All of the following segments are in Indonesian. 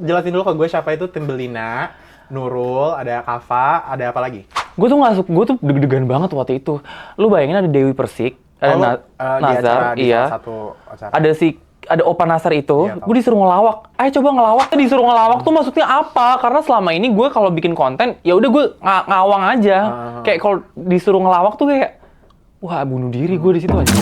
Jelasin dulu ke gue siapa itu Timbelina, Nurul, ada Kava, ada apa lagi? Gue tuh nggak suka, gue tuh deg-degan banget waktu itu. Lu bayangin ada Dewi Persik, ada Nazar, di iya. salah satu acara. Ada Opa Nasar itu, Iya, gue disuruh ngelawak. Ayo coba ngelawak. Disuruh ngelawak tuh maksudnya apa? Karena selama ini gue kalau bikin konten, ya udah gue ngawang aja. Kayak kalau disuruh ngelawak tuh kayak, wah bunuh diri gue di situ aja.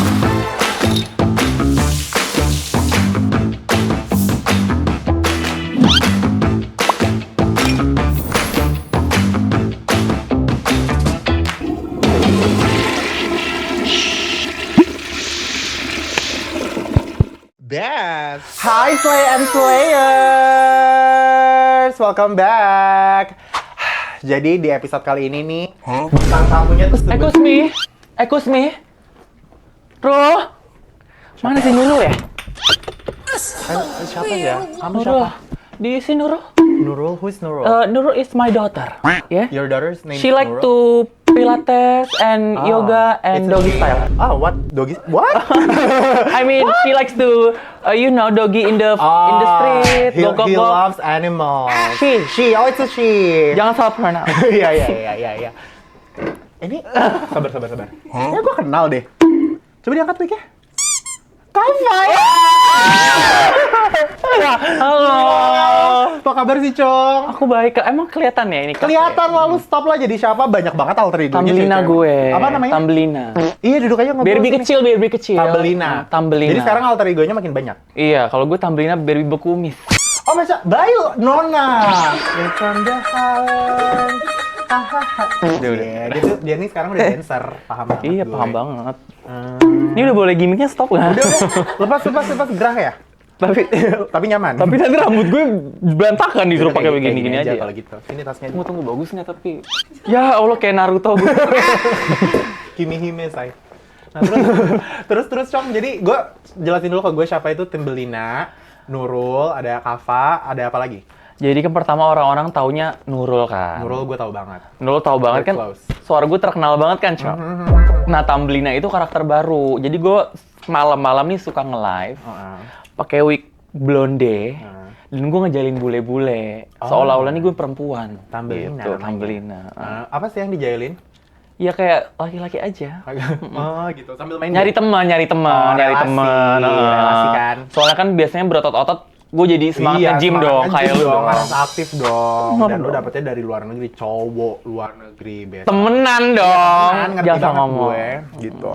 Best. Hi Slay and Slayers, welcome back. Jadi di episode kali ini nih, bintang tamunya tuh Excuse me. Ruh, mana sih Nurul ya? siapa ya? Kamu Nurul, siapa? di sini Nurul. Nurul, who's Nurul? Nurul is my daughter. Yeah. Your daughter's name She is like Nurul? to Pilates and yoga and it's doggy a- style. Oh, what? Doggy? What? I mean, she likes to, doggy in the street, he, go. he loves animals. She. Oh, it's a she. Jangan salah pronoun. Iya. Ini, sabar. Ya, gue kenal deh. Coba diangkat mic-nya. Kava! Halo. Apa kabar sih, Cong? Aku baik. Emang kelihatan ya ini? Kelihatan lalu stop lah jadi siapa? Banyak banget alter ego-nya. Tambelina cewek. gue. Apa namanya? Tambelina. Iya, duduk aja ngobrol. Berbi sini. kecil. Tambelina. Tambelina. Jadi sekarang alter ego-nya makin banyak. Iya, kalau gue Tambelina Berbi bekumis. Oh, masa? Bayu, Nona. From the heart. Udah. Dia nih sekarang udah dancer. Paham banget Iya, gue. paham banget. Ini udah boleh gimmicknya stop nggak? Lepas gerah ya? Tapi nyaman. Tapi nanti rambut gue berantakan disuruh pakai Kayak begini-gini aja. kalau gitu. Ini tasnya. Tunggu bagus nggak tapi? Ya Allah kayak Naruto gue. Kimihime, say. Nah, terus Cong. Jadi gue jelasin dulu ke gue siapa itu Timbelina, Nurul, ada Kava, ada apa lagi? Jadi kan pertama orang-orang taunya Nurul kan. Nurul gue tahu banget. Nurul tahu banget kan. Close. Suara gue terkenal banget kan, Cok. Nah, Tambelina itu karakter baru. Jadi gue malam-malam nih suka nge-live. Pakai wig blonde. Dan gue ngejalin bule-bule. Seolah-olah nih gue perempuan. Tambelina Gitu, namanya. Tambelina. Apa sih yang dijailin? Ya kayak laki-laki aja. Oh gitu, sambil main Nyari teman. relasi kan. Soalnya kan biasanya berotot-otot, gue jadi semangat nge-gym dong, kayak lu dong. Harus aktif dong. Dan lu dapetnya dari luar negeri, cowok luar negeri biasa. Temenan dong. Kan ngerti Jangan banget ngomong. gue, gitu.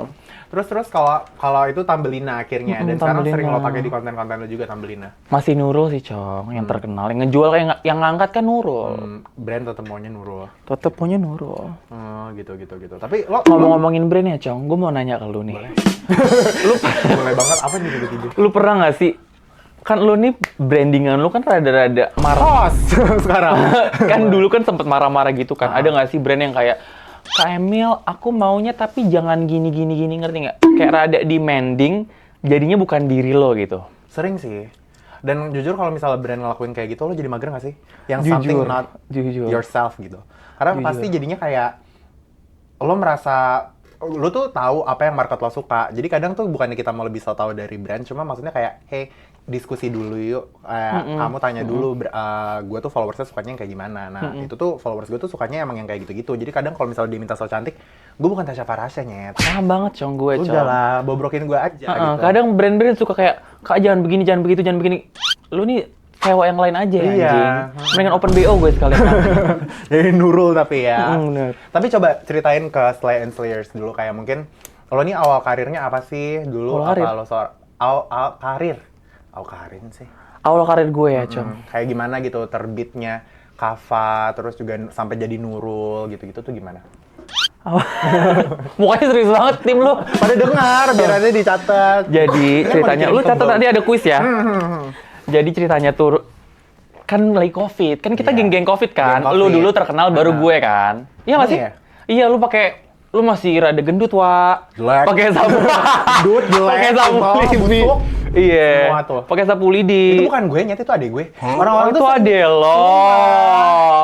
Terus kalau itu Tambelina akhirnya, dan sekarang Tambelina. sering lo pakai di konten-konten lo juga Tambelina. Masih Nurul sih, Cong, yang terkenal. Yang ngejual kayak yang ngangkat kan Nurul. Brand tetep maunya Nurul. Tetep punya Nurul. Gitu. Tapi lo Ngomong-ngomongin brand ya, Cong, gue mau nanya ke lu nih. boleh banget apa nih gitu-gitu? Lu pernah nggak sih, kan lu nih brandingan lu kan rada-rada marah. Host sekarang. Kan dulu kan sempet marah-marah gitu kan. Ada nggak sih brand yang kayak, Kak Emil, aku maunya tapi jangan gini, ngerti nggak? Kayak rada demanding, jadinya bukan diri lo gitu. Sering sih. Dan jujur kalau misalnya brand ngelakuin kayak gitu, lo jadi mager nggak sih? Yang something not Jujur. yourself gitu. Karena pasti jadinya kayak lo merasa lo tuh tahu apa yang market lo suka. Jadi kadang tuh bukannya kita mau lebih tahu dari brand, cuma maksudnya kayak, hey, diskusi dulu yuk. Kamu tanya dulu, gue tuh followersnya sukanya yang kayak gimana. Nah, itu tuh followers gue tuh sukanya emang yang kayak gitu-gitu. Jadi kadang kalau misalnya dia minta so cantik, gue bukan Tasya Farasya, nyet. Paham banget, Cong, gue, Cong. Udah lah, bobrokin gue aja gitu. Kadang brand-brand suka kayak, Kak jangan begini, jangan begitu, jangan begini. Lu nih sewa yang lain aja ya, Iya. anjing. Mendingan open BO gue sekalian. Jadi Nurul tapi ya. Bener. Tapi coba ceritain ke Slay and Slayers dulu, kayak mungkin lo nih awal karirnya apa sih dulu? Awal karir? Apa lo karir? Awal karir sih. Awal karir gue ya, Cong. Kayak gimana gitu terbitnya Kava, terus juga sampai jadi Nurul gitu-gitu tuh gimana? Mukanya serius banget tim lu. Pada dengar, biar aja dicatat. Jadi ceritanya, lu catat nanti ada kuis ya. Jadi ceritanya tuh kan lagi COVID, kan kita Iya. geng-geng COVID kan. Geng Lu COVID. dulu terkenal baru gue kan. Iya nggak sih? Iya. Iya, lu masih rada gendut, Wak. Jelek. Pakai sapu. Gendut, jelek, Pakai sapu tebal, lidi. busuk. Iya. Semua tuh. Pakai sapu lidi. Itu bukan gue, nyet itu adek gue. Orang-orang Itu tuh ade lo.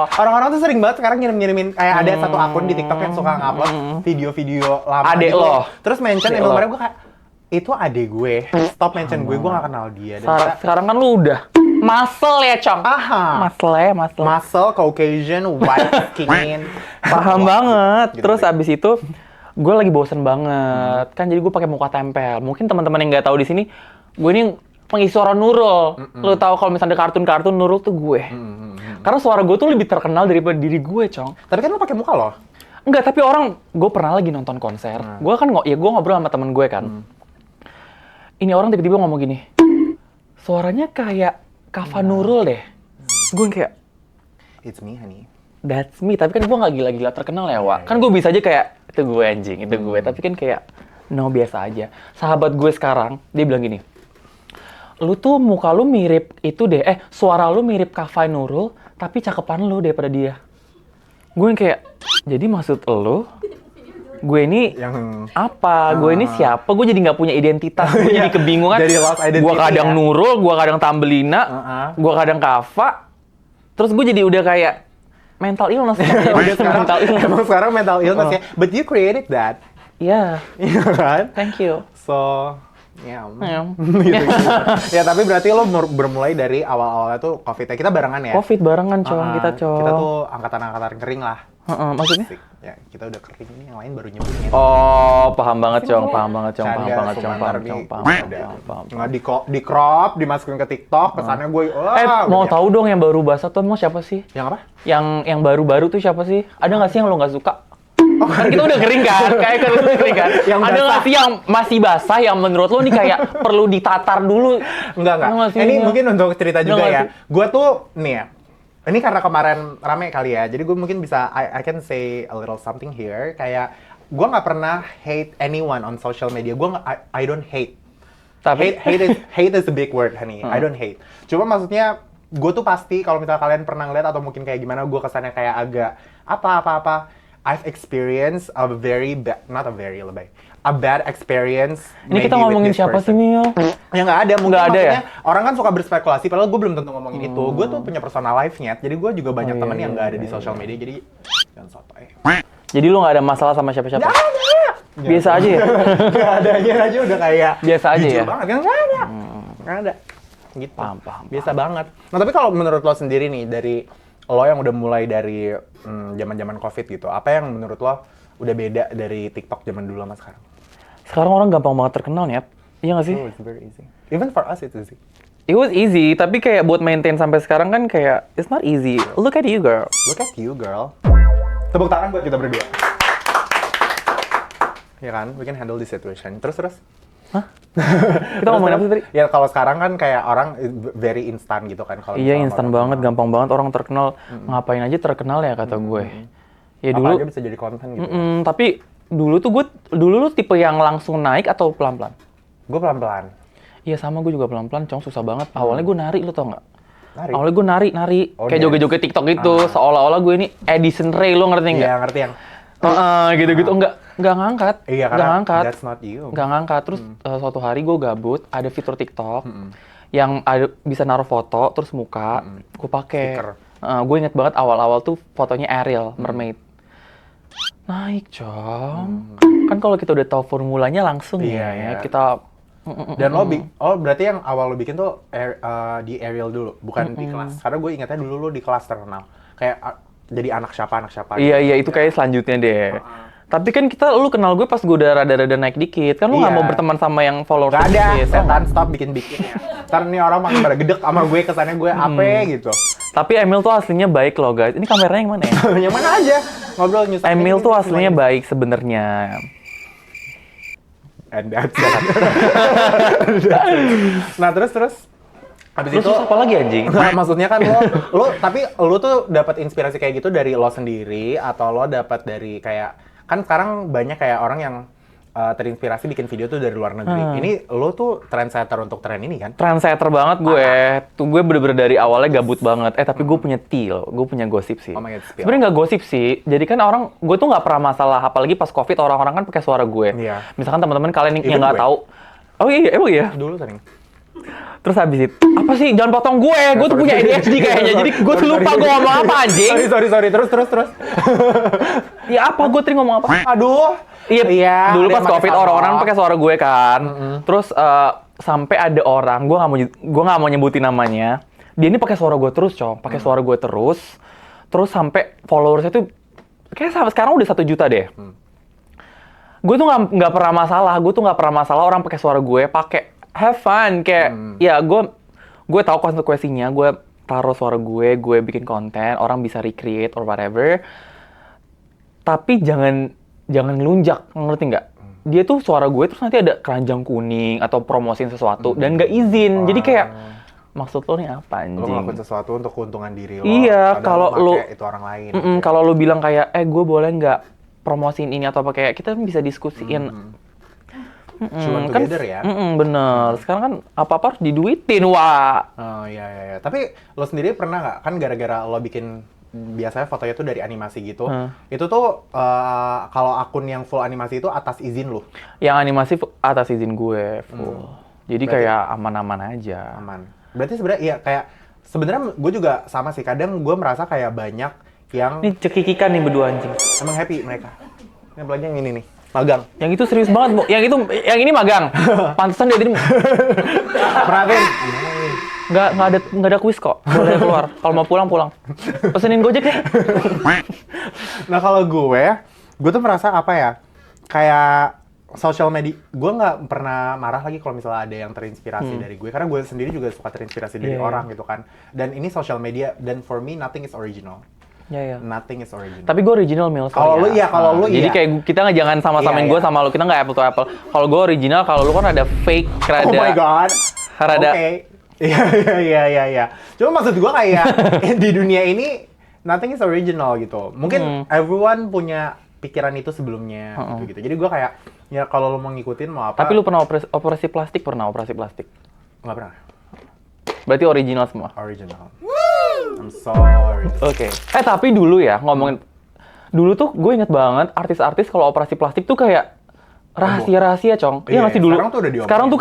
Orang-orang tuh sering banget sekarang ngirim-ngirimin kayak ada satu akun di TikTok yang suka ngupload video-video lama Adek gitu. lo. Terus mention Adek Emil lo. Maria, gue kayak itu adek gue. Stop mention gue gak kenal dia. Dan Sekarang kan lu udah Muscle ya, Cong. Aha. Muscle. Muscle, Caucasian, white skin. Paham banget. Gitu, Terus gitu. abis itu gue lagi bosen banget. Kan jadi gue pakai muka tempel. Mungkin teman-teman yang nggak tahu di sini, gue ini pengisi suara Nurul. Lo tahu kalau misalnya ada kartun-kartun Nurul tuh gue. Karena suara gue tuh lebih terkenal daripada diri gue, Cong. Tapi kan lo pakai muka loh. Enggak, tapi orang, gue pernah lagi nonton konser. Gue kan gue ngobrol sama temen gue kan. Ini orang tiba-tiba ngomong gini, suaranya kayak Kava Nurul deh. Gue kayak, It's me, honey. that's me. Tapi kan gue nggak gila-gila terkenal ya, Wak. Kan gue bisa aja kayak, itu gue anjing, itu gue. Tapi kan kayak, no, biasa aja. Sahabat gue sekarang, dia bilang gini, lu tuh muka lu mirip itu deh, suara lu mirip Kava Nurul, tapi cakepan lu daripada dia. Gue yang kayak, jadi maksud lu, gue ini apa? Gue ini siapa? Gue jadi nggak punya identitas. Gue jadi kebingungan. Jadi lost identity. Gue kadang Nurul, gue kadang Tambelina, gue kadang Kava. Terus gue jadi udah kayak mental illness. Mental illness. Emang sekarang mental illness ya. But you created that. Iya. Iya kan? Thank you. So, gitu. Ya tapi berarti lo bermulai dari awal-awalnya tuh COVID ya. Kita barengan ya? COVID barengan, Cong. Kita tuh angkatan-angkatan kering lah. Maksudnya? Asik. Ya, kita udah kering ini, yang lain baru nyebutnya. Oh, paham banget, Cong. Paham banget, Cong. Di crop, dimasukin ke TikTok, kesannya gue, mau tahu dong yang baru basah tuh emang siapa sih? Yang apa? Yang baru-baru tuh siapa sih? Ada nggak sih yang lo nggak suka? Kan kita udah kering kan? Kayak kita udah kering kan? Ada nggak sih yang masih basah yang menurut lo nih kayak perlu ditatar dulu? Enggak. Ini mungkin untuk cerita juga ya. Gue tuh, nih ya, ini karena kemarin rame kali ya, jadi gue mungkin bisa, I can say a little something here, kayak gue nggak pernah hate anyone on social media, I don't hate. Tapi hate is a big word, honey. I don't hate. Cuma maksudnya, gue tuh pasti kalau misalnya kalian pernah ngeliat atau mungkin kayak gimana, gue kesannya kayak agak apa-apa. I've experienced a bad experience. Ini kita ngomongin siapa sih, Mil? Ya nggak ada, mungkin nggak ada maksudnya ya? orang kan suka berspekulasi, padahal gue belum tentu ngomongin itu. Gue tuh punya personal life-nya, jadi gue juga banyak temen yang nggak ada di social media, jadi jangan sotoy. Jadi lu nggak ada masalah sama siapa-siapa? Nggak ada! Biasa aja ya? Nggak adanya aja udah kayak biasa aja jujur ya? banget, kan nggak ada. Nggak ada. Gitu. Paham. Biasa banget. Nah tapi kalau menurut lo sendiri nih, dari lo yang udah mulai dari zaman-zaman COVID gitu, apa yang menurut lo udah beda dari TikTok zaman dulu sama sekarang? Sekarang orang gampang banget terkenal nih, iya nggak sih? Oh, it's very easy. Even for us it's easy. It was easy, tapi kayak buat maintain sampai sekarang kan kayak it's not easy. Look at you, girl. Look at you, girl. Tepuk tangan buat kita berdua. Ya kan, we can handle this situation. Terus. Hah? Kita ngomongin apa sih tadi? Ya kalau sekarang kan kayak orang very instan gitu kan. Kalau Iya, misalnya instan orang banget, gampang banget orang terkenal. Ngapain aja terkenal ya kata gue. Ya apa dulu. aja bisa jadi konten gitu. Tapi dulu lu tipe yang langsung naik atau pelan-pelan? Gue pelan-pelan. Iya sama, gue juga pelan-pelan, Cong, susah banget. Awalnya gue nari, lu tau nggak? Nari? Awalnya gue nari. Oh, kayak dance. joget-joget TikTok gitu, seolah-olah gue ini Edison Ray, lu ngerti nggak? Iya, ngerti yang. Gitu-gitu, nggak ngangkat. Iya, nggak karena ngangkat. that's not you. Nggak ngangkat. Terus suatu hari gue gabut, ada fitur TikTok yang bisa naruh foto, terus muka, gue pakai. Stiker. Gue inget banget awal-awal tuh fotonya Ariel, mermaid. Naik, Cong. Kan kalau kita udah tahu formulanya langsung Iya. kita. Dan berarti yang awal lo bikin tuh di Ariel dulu, bukan di kelas. Karena gue ingatnya dulu lo di kelas terkenal. Kayak jadi anak siapa. Iya, itu kayak selanjutnya deh. Tapi kan lu kenal gue pas gue udah rada-rada naik dikit. Kan lu nggak mau berteman sama yang followers Gak ada, dikit. setan stop bikin-bikinnya. Ntar nih orang makin pada gedek sama gue, kesannya gue apa gitu. Tapi Emil tuh aslinya baik loh, guys. Ini kameranya yang mana ya? Yang mana aja, ngobrol nyusahin. Emil tuh aslinya baik sebenarnya. And that's that. Nah terus habis Terus itu apa lagi anjing? Nah, maksudnya kan tapi lo tuh dapat inspirasi kayak gitu dari lo sendiri atau lo dapat dari kayak kan sekarang banyak kayak orang yang terinspirasi bikin video tuh dari luar negeri. Ini lo tuh trendsetter untuk tren ini kan? Trendsetter banget gue. Tuh gue bener-bener dari awalnya gabut banget. Tapi gue punya gue punya gosip sih. Oh my God, spill. Sebenarnya nggak gosip sih. Jadi kan gue tuh nggak pernah masalah. Apalagi pas COVID orang-orang kan pakai suara gue. Iya. Misalkan teman-teman kalian yang Even nggak gue. tahu. Oh iya, emang iya. Dulu sering. Terus habis itu, apa sih? Jangan potong gue. Gue tuh punya ADHD kayaknya. Jadi gue tuh lupa gue ngomong apa anjing. Sorry. Terus. Ya apa? Gue tadi ngomong apa? Aduh. Iya, dulu pas COVID orang-orang pakai suara gue kan. Terus sampai ada orang, gue nggak mau nyebutin namanya. Dia ini pakai suara gue terus, pakai suara gue terus sampai followersnya tuh kayak sampai sekarang udah 1 juta deh. Gue tuh nggak pernah masalah orang pakai suara gue, pakai have fun kayak ya gue tahu konsekuensinya, gue taruh suara gue bikin konten, orang bisa recreate or whatever. Tapi jangan ngelunjak, ngerti nggak? Dia tuh suara gue terus nanti ada keranjang kuning atau promosiin sesuatu dan nggak izin. Jadi kayak maksud lo nih apa anjing? Lo ngelakuin sesuatu untuk keuntungan diri lo. Iya, kalau lo itu orang lain. Kalau lo bilang kayak gue boleh nggak promosiin ini atau apa, kayak kita bisa diskusiin. Cuman Kan, together ya. Bener. Sekarang kan apa-apa harus diduitin, wah. Oh iya. Tapi lo sendiri pernah nggak, kan gara-gara lo bikin biasanya fotonya tuh dari animasi gitu, itu tuh kalau akun yang full animasi itu atas izin lo? Yang animasi atas izin gue full. Jadi berarti, kayak aman-aman aja. Aman. Berarti sebenarnya iya kayak sebenarnya gue juga sama sih. Kadang gue merasa kayak banyak yang ini cekikikan nih berdua anjing. Emang happy mereka. Yang belanja yang ini nih. Magang. Yang itu serius banget, Bu. Yang ini magang. Pantesan dia tadi perhatiin. Nggak ada kuis kok. Boleh keluar. Kalau mau pulang. Pesenin Gojek deh. Nah kalau gue tuh merasa apa ya? Kayak social media, gue nggak pernah marah lagi kalau misalnya ada yang terinspirasi dari gue, karena gue sendiri juga suka terinspirasi dari orang gitu kan. Dan ini social media, dan for me nothing is original. Nothing is original. Tapi gue original Mil. Kalau lu iya, Jadi kayak kita jangan sama-samain gue sama lu, kita nggak apple to apple. Kalau gue original, kalau lu kan ada fake, Oh my god. Rada. Oke. Iya. Cuma maksud gue kayak di dunia ini nothing is original gitu. Mungkin everyone punya pikiran itu sebelumnya gitu. Jadi gue kayak ya kalau lu mau ngikutin mau apa. Tapi lu pernah operasi plastik? Nggak pernah. Berarti original semua? Original. I'm sorry. Oke. Tapi dulu ya ngomongin, dulu tuh gue inget banget artis-artis kalau operasi plastik tuh kayak rahasia-rahasia, Cong. Iya nggak sih dulu? Sekarang tuh udah diomongin. Sekarang tuh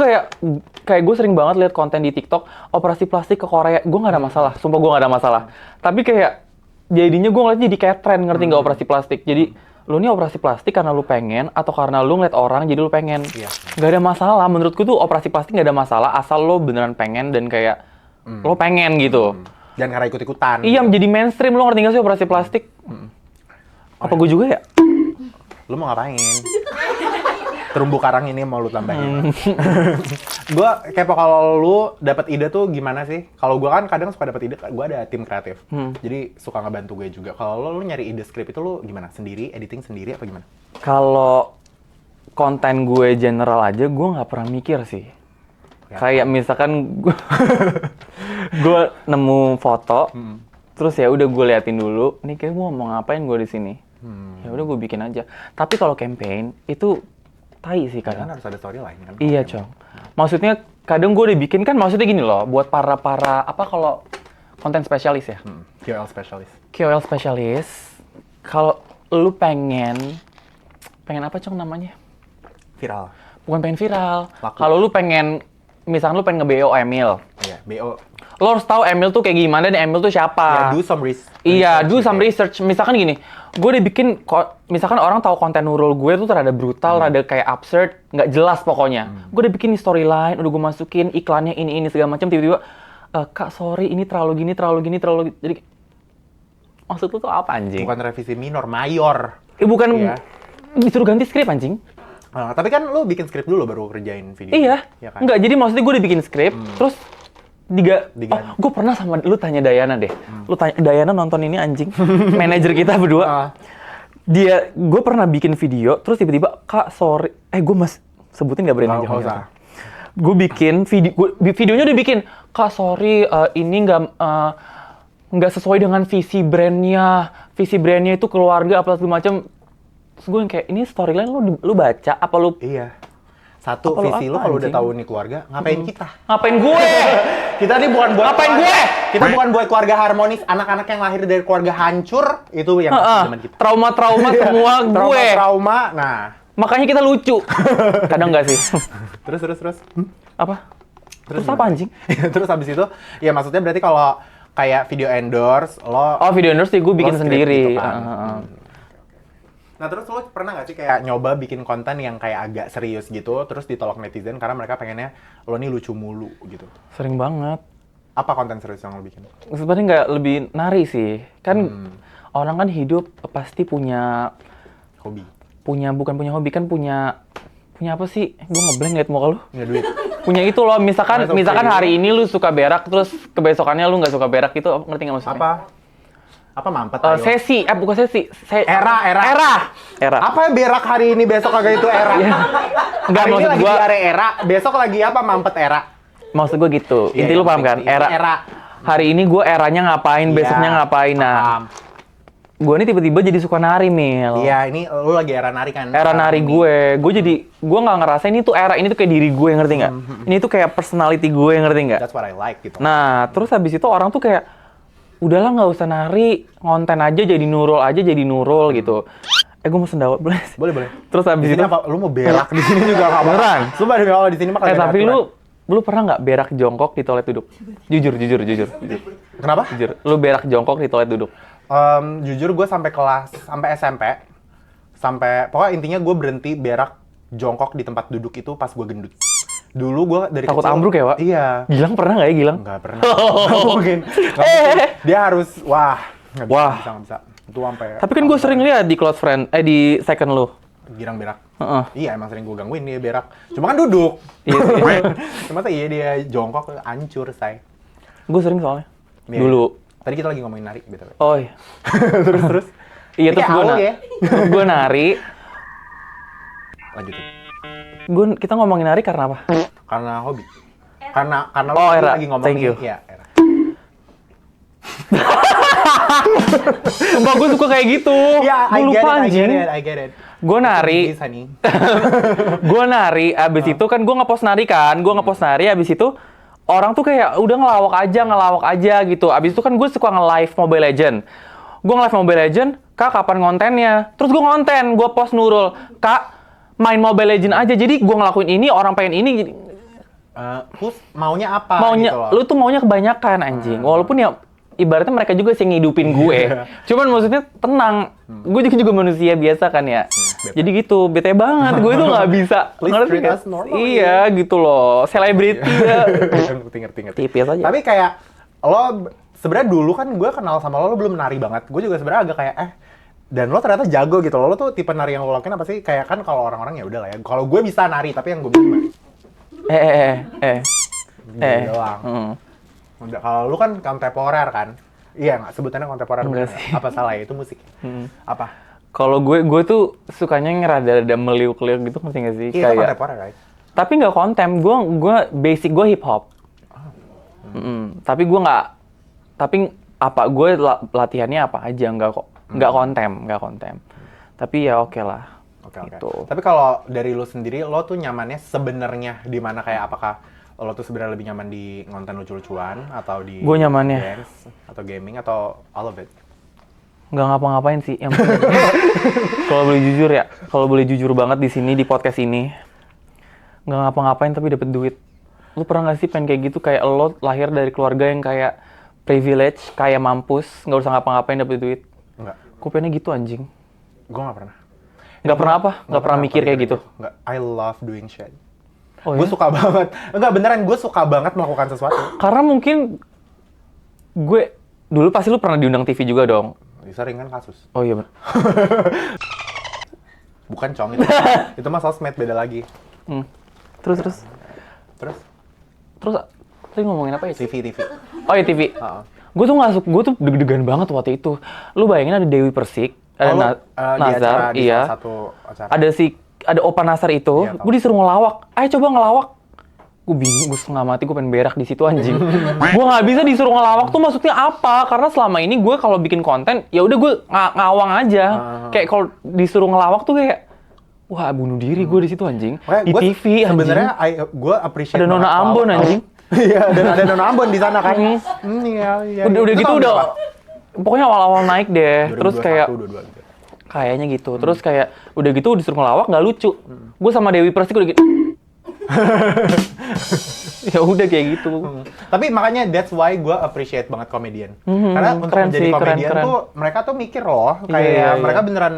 kayak gue sering banget lihat konten di TikTok operasi plastik ke Korea. Gue nggak ada masalah, sumpah gue nggak ada masalah. Tapi kayak jadinya gue ngeliat jadi kayak tren, ngerti nggak operasi plastik? Jadi lu nih operasi plastik karena lu pengen atau karena lu ngeliat orang jadi lu pengen? Nggak ada masalah. Menurutku tuh operasi plastik nggak ada masalah asal lu beneran pengen dan kayak lo pengen gitu. Dan karena ikut-ikutan. Iya, menjadi mainstream. Lo ngerti nggak sih operasi plastik? Apa gue juga ya? Lu mau ngapain? Terumbu karang ini mau lu tambahin. Gue kepo kalau lu dapat ide tuh gimana sih? Kalau gue kan kadang suka dapat ide, gue ada tim kreatif. Jadi suka ngebantu gue juga. Kalau lu nyari ide skrip itu lu gimana? Sendiri, editing sendiri apa gimana? Kalau konten gue general aja, gue nggak pernah mikir sih. Kayak misalkan gue nemu foto, terus ya udah gue liatin dulu. Nih kayak gue mau ngapain gue di sini? Ya udah gue bikin aja. Tapi kalau campaign itu tai sih kadang. Kan harus ada storyline kan. Iya, Cong. Maksudnya kadang gue udah bikin kan, maksudnya gini loh, buat para apa kalau konten spesialis ya? KOL spesialis. Kalau lu pengen apa, Cong, namanya? Viral. Bukan pengen viral. Kalau lu pengen, misalkan lu pengen nge-BO Emil. Iya, BO. Lo harus tahu Emil tuh kayak gimana dan Emil tuh siapa. Ya, do some research. Iya, do some research. Misalkan gini, gue udah bikin, misalkan orang tahu konten Nurul gue tuh rada brutal, rada kayak absurd, nggak jelas pokoknya. Gue udah bikin storyline, udah gue masukin iklannya ini segala macam, tiba-tiba, Kak, sorry, ini terlalu gini. Jadi, maksud lu tuh apa, anjing? Bukan revisi minor, mayor. Bukan, disuruh ganti skrip, anjing. Tapi kan lu bikin skrip dulu baru kerjain video. Iya. Ya kan? Enggak, jadi maksudnya gue udah bikin skrip, terus gue pernah sama, lu tanya Dayana deh. Lu tanya, Dayana nonton ini anjing. Manajer kita berdua. Gue pernah bikin video, terus tiba-tiba, Kak, sorry. Gue sebutin gak brand aja. Gue bikin videonya udah bikin, Kak, sorry, ini nggak sesuai dengan visi brandnya. Visi brandnya itu keluarga, apa segala macam. Terus gue yang kayak, ini storyline lu baca, apa lu? Iya. Satu, apa visi lu kalau udah tahu nih keluarga, ngapain kita? Ngapain gue? Kita nih bukan buat ngapain keluarga. Gue? Kita bukan buat keluarga harmonis, anak-anak yang lahir dari keluarga hancur, itu yang zaman kita. Trauma-trauma semua gue. Trauma, nah. Makanya kita lucu. Kadang nggak sih? Terus. Apa? Terus apa, anjing? Terus habis itu, ya maksudnya berarti kalau kayak video endorse, lo... Oh, video endorse sih gue bikin sendiri. Gitu kan. Nah, terus lo pernah nggak sih kayak nyoba bikin konten yang kayak agak serius gitu, terus ditolak netizen karena mereka pengennya lo nih lucu mulu gitu? Sering banget. Apa konten serius yang lo bikin? Sebenarnya nggak lebih nari sih. Kan orang kan hidup pasti punya Hobi. bukan punya hobi, kan punya apa sih? Gue ngeblank liat muka lu. Punya duit. Punya itu loh, misalkan hari ini lu suka berak, terus kebesokannya lu nggak suka berak, itu ngerti nggak maksudnya? Apa mampet? Sesi, bukan sesi. Era. Apa berak hari ini, besok kagak itu era? Enggak, hari maksud ini gua lagi diare era, besok lagi apa mampet era? Maksud gue gitu. Inti lu paham kan? Era. Hari ini gue eranya ngapain, besoknya ngapain. Nah, gue ini tiba-tiba jadi suka nari, Mil. Iya, ini lu lagi era nari kan? Era nari gue nggak ngerasa ini tuh era, ini tuh kayak diri gue, ngerti nggak? Ini tuh kayak personality gue, ngerti nggak? That's what I like gitu. Nah, terus habis itu orang tuh kayak, udahlah nggak usah nari, ngonten aja jadi nurul gitu. Gue mau sendawa, boleh? Boleh. Terus habis itu, apa? Lu mau berak di sini juga nggak beneran? Sumpah demi Allah di sini mah kagak ada tapi aturan. lu pernah nggak berak jongkok di toilet duduk? Jujur. Kenapa? Jujur, lu berak jongkok di toilet duduk? Jujur gue sampai SMP, pokoknya intinya gue berhenti berak jongkok di tempat duduk itu pas gue gendut. Dulu gue dari Takut kecil, ambruk ya, Wak? Iya. Gilang pernah nggak ya, Gilang? Nggak pernah. Nggak mungkin. Dia harus, nggak bisa. Itu sampai. Tapi kan gue sering lihat di close friend, di second lu. Girang berak. Heeh. Iya, emang sering gue gangguin dia berak. Cuma kan duduk. Iya sih. Cuma iya dia jongkok hancur, say. Gue sering soalnya. Iya. Dulu. Tadi kita lagi ngomongin nari, btw. Oh iya. terus. Iya, terus Kayak awal ya. gue nari. Lanjutin. Kita ngomongin nari karena apa? Karena hobi. Karena Oh, lu Era. lagi ngomongin. Thank you. Iya, Era. Sumpah gue suka kayak gitu. Iya, Gue lupa anjing. I get it. Gue nari. Please, honey. Gue nari, abis itu kan gue ngepost nari kan. Gue ngepost nari, abis itu orang tuh kayak udah ngelawak aja gitu. Abis itu kan gue suka nge-live Mobile Legend. Gue nge-live Mobile Legend, Kak kapan kontennya? Terus gue ngonten, gue post Nurul. Kak, main Mobile Legend aja. Jadi gue ngelakuin ini, orang pengen ini. Terus maunya apa? Maunya, gitu loh. lu tuh maunya kebanyakan anjing. Walaupun ya ibaratnya mereka juga sih ngidupin gue. Cuman maksudnya tenang. Gue juga manusia biasa kan ya. Jadi gitu, bete banget. Gue tuh nggak bisa. Please Ngerti treat nggak? us normal, Iya gitu loh. Selebriti ya. Ngerti. Tipis aja. Tapi kayak lo sebenarnya dulu kan gue kenal sama lo belum nari banget. Gue juga sebenarnya agak kayak dan lo ternyata jago gitu. Lo tuh tipe nari yang lo lakuin apa sih? Kayak kan kalau orang-orang ya udah lah ya. Kalau gue bisa nari tapi yang gue bisa doang. Udah, kalau lu kan kontemporer kan? Iya nggak, sebutannya kontemporer. Enggak sih. Apa salah ya? Itu musik. Apa? Kalau gue tuh sukanya ngerada-rada meliuk-liuk gitu, ngerti nggak sih? Iya, itu kontemporer kan? Tapi nggak kontem. Gue basic gue hip hop. Tapi gue nggak. Tapi apa? Gue latihannya apa aja, nggak kontem. Tapi ya oke lah. Oke. Gitu. Tapi kalau dari lu sendiri, lo tuh nyamannya sebenarnya di mana, kayak apakah lo tuh sebenarnya lebih nyaman di konten lucu-lucuan atau di Gue nyamannya dance atau gaming atau all of it? nggak ngapa-ngapain sih. Yang penting kalau boleh jujur ya, kalau boleh jujur banget di sini di podcast ini, nggak ngapa-ngapain tapi dapet duit. Lu pernah nggak sih pengen kayak gitu, kayak lo lahir dari keluarga yang kayak privilege, kayak mampus, nggak usah ngapa-ngapain dapet duit? Enggak. Gue pengennya gitu anjing. Gue nggak pernah. Nggak pernah apa? Nggak pernah mikir kayak gitu? Nggak. I love doing shit. Oh, Gue ya? suka banget. Enggak, beneran gue suka banget melakukan sesuatu. Karena mungkin gue dulu pasti lu pernah diundang TV juga dong. Sering kan kasus. Oh iya bener. Bukan cong itu. Itu mah sosmed, beda lagi. Terus tadi ngomongin apa ya? TV. Oh iya TV. Gue tuh nggak suka, gue tuh deg-degan banget waktu itu. Lu bayangin ada Dewi Persik, ada Nazar, di iya. salah satu acara. Ada Opa Nasar itu, Iya, gue disuruh ngelawak. Ayo coba ngelawak. Gue bingung, gue setengah mati, gue pengen berak di situ anjing. Gue nggak bisa disuruh ngelawak tuh maksudnya apa? Karena selama ini gue kalau bikin konten, ya udah gue ngawang aja. Kayak kalau disuruh ngelawak tuh kayak, wah bunuh diri gue di situ anjing. Di TV anjing. Sebenarnya gue appreciate. Ada Nona Ambon anjing. Iya, dan ada Nona Ambon di sana kan. Iya. Udah gitu udah. Pokoknya awal-awal naik deh. 2021, Terus kayak 22 gitu. kayaknya gitu. Terus kayak udah gitu disuruh ngelawak nggak lucu. Gue sama Dewi Persik udah gitu. Ya udah kayak gitu. Tapi makanya that's why gue appreciate banget komedian. Karena untuk keren menjadi sih, komedian keren. tuh mereka tuh mikir loh, kayak Iya. mereka beneran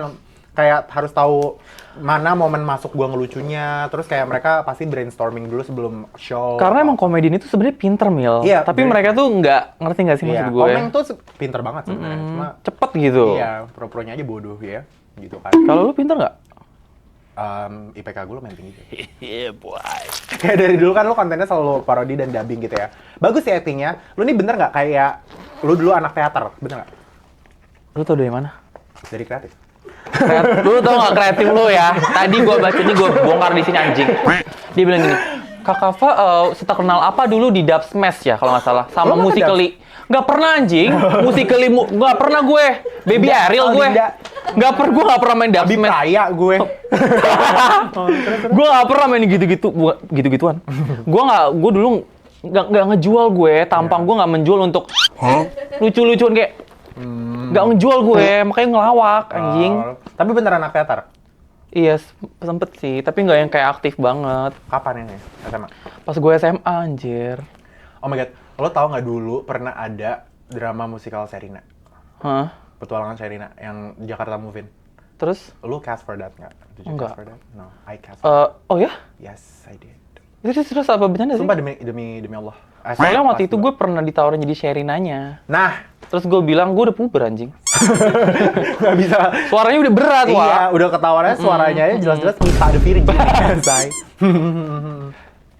kayak harus tahu mana momen masuk gue ngelucunya, terus kayak mereka pasti brainstorming dulu sebelum show. Karena emang komedian itu sebenarnya pinter, Mil. Iya, Tapi mereka tuh ngerti nggak sih maksud gue? Komeng tuh pinter banget sebenarnya, cuma Cepet gitu. iya, pro-pronya aja bodoh ya, gitu kan. Kalau lu pinter nggak? IPK gue lumayan tinggi. Iya, boy. Kayak dari dulu kan lu kontennya selalu parodi dan dubbing gitu ya. Bagus sih actingnya. Lu nih bener nggak kayak lu dulu anak teater, bener nggak? Lu tau dari mana? Dari kreatif. Lu tau nggak kreatif lu ya? Tadi gua baca ini gua bongkar di sini anjing. Dia bilang gini, Kak Kava seterkenal apa dulu di Dub Smash ya kalau nggak salah, sama Lu nggak Musical.ly. Nggak pernah anjing, Musical.ly nggak pernah gue. Baby Ariel gue. Gue nggak pernah main Dub Abi Smash. Praya gue. Gue nggak pernah main gitu-gituan. Gue dulu nggak ngejual gue, tampang gue nggak menjual untuk lucu-lucuan kayak nggak ngejual gue, makanya ngelawak anjing. Tapi beneran anak teater? Iya sempet sih, tapi nggak yang kayak aktif banget. Kapan ini? SMA? Pas gue SMA anjir. Oh my god, lo tau nggak dulu pernah ada drama musikal Sherina? Hah? Petualangan Sherina yang Jakarta Move-In. Terus? Lo cast for that nggak? Did you Enggak. cast for that? No, I cast. Oh ya? Yes, I did. Terus apa bercanda sih? Sumpah demi Allah. Soalnya waktu itu gue pernah ditawarin jadi Sherinanya. Nah, Terus gue bilang, gue udah puber anjing. nggak bisa. Suaranya udah berat, Wak. Iya, udah ketawarannya suaranya aja jelas-jelas Mita the Virgin. Say.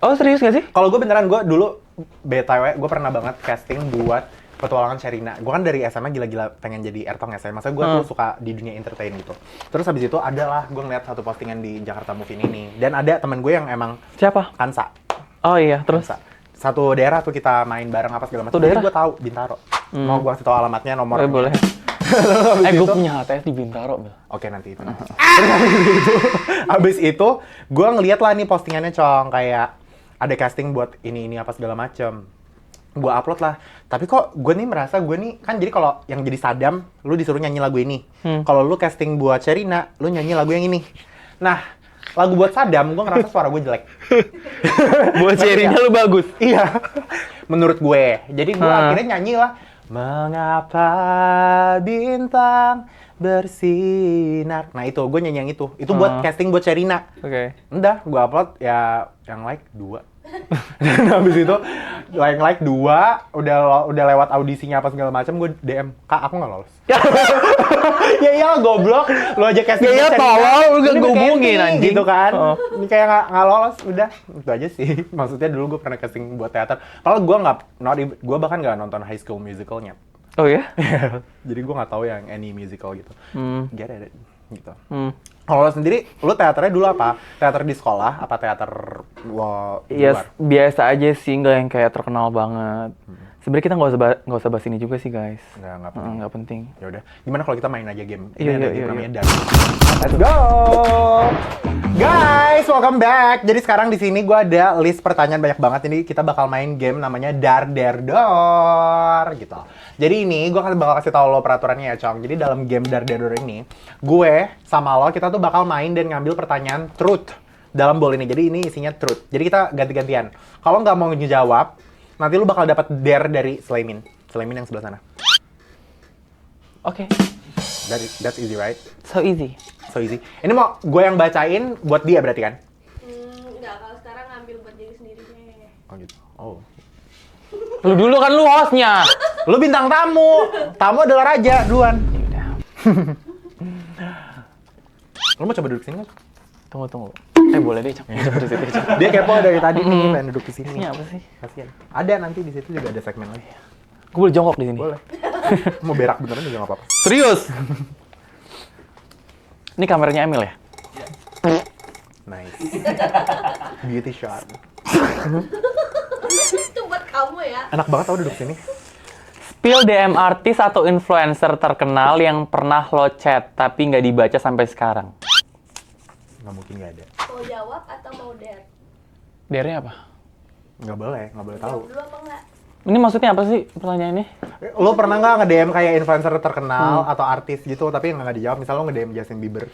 Oh serius gak sih? Kalau gue beneran, gue dulu BTW, gue pernah banget casting buat Petualangan Sherina. Gue kan dari SMA gila-gila pengen jadi Ertong ya, saya. Maksudnya gue tuh suka di dunia entertain gitu. Terus habis itu adalah gue ngeliat satu postingan di Jakarta Move-In ini. Dan ada temen gue yang emang Siapa? Kansa. Oh iya, terus? Kansa. Satu daerah tuh kita main bareng apa segala macam. Satu daerah? Jadi gue tahu Bintaro. Mau gue kasih tau alamatnya, nomor. Boleh. Gue punya HTS di Bintaro, Bel. Oke, nanti itu. Abis itu, gue ngeliat lah nih postingannya, Cong. Kayak ada casting buat ini apa segala macem. Gue upload lah. Tapi kok gue nih merasa gue nih, kan jadi kalau yang jadi Sadam, lu disuruh nyanyi lagu ini. Kalau lu casting buat Sherina, lu nyanyi lagu yang ini. Nah, lagu buat Sadam, gue ngerasa suara gue jelek. Buat Sherina lu bagus. Iya, menurut gue. Jadi gue akhirnya nyanyi lah. Mengapa bintang bersinar. Nah itu, gue nyanyi yang itu. Itu buat casting buat Sherina. Oke. Udah, gue upload ya yang like 2. Dan habis itu, yang like 2, udah lewat audisinya apa segala macam, gue DM, Kak, aku nggak lolos. Ya iyalah, goblok. Lu aja casting Ya buat Sherina, tolol, lu gak ini ngubungin Candy, anjing. gitu kan. Oh. Ini kayak nggak lolos, udah. Itu aja sih. Maksudnya dulu gue pernah casting buat teater. Padahal gue bahkan nggak nonton High School Musical-nya. Oh ya? Jadi gue nggak tahu yang any musical gitu. Get it, gitu. Kalau lo sendiri, lo teaternya dulu apa? Teater di sekolah, apa teater di Iya, luar? biasa aja sih, nggak yang kayak terkenal banget. Sebenarnya kita nggak usah bahas ini juga sih, guys. Nggak penting. Nggak penting. Ya udah, gimana kalau kita main aja game? Ini Iya, ada iya, game iya, namanya Dar. Let's go! Guys, welcome back. Jadi sekarang di sini gue ada list pertanyaan banyak banget. Ini kita bakal main game namanya Dar Der Dor gitu. Jadi ini gue bakal kasih tau lo peraturannya ya, Cong. Jadi dalam game Dar Der Dor ini, gue sama lo kita tuh bakal main dan ngambil pertanyaan truth dalam bowl ini. Jadi ini isinya truth. Jadi kita ganti-gantian. Kalau nggak mau ngejawab, nanti lu bakal dapat dare dari Slaymin. Slaymin yang sebelah sana. Oke. That's easy, right? So easy. So easy. Ini mau gue yang bacain buat dia berarti kan? Enggak, kalau sekarang ngambil buat diri sendiri deh. Oh gitu. Oh. Lu dulu kan lu hostnya. Lu bintang tamu. Tamu adalah raja duluan. Lu mau coba duduk sini nggak? Tunggu. Boleh deh, Cok. Coba di situ, Cok. Dia kepo dari tadi nih, pengen duduk di sini. Ini apa sih? Kasian. Ada nanti di situ juga ada segmen lagi. Gue boleh jongkok di sini. Boleh. Mau berak beneran juga nggak apa-apa. Serius? Ini kameranya Emil ya? Nice. Beauty shot. Itu buat kamu ya. Enak banget tau duduk sini. Spill DM artis atau influencer terkenal yang pernah lo chat tapi nggak dibaca sampai sekarang. Nggak mungkin nggak ada. Mau jawab atau mau dare? Dare-nya apa? Nggak boleh tahu. Jawab dulu apa enggak? Ini maksudnya apa sih pertanyaannya? Lo pernah nggak nge-DM kayak influencer terkenal atau artis gitu, tapi nggak dijawab? Misal lo nge-DM Justin Bieber.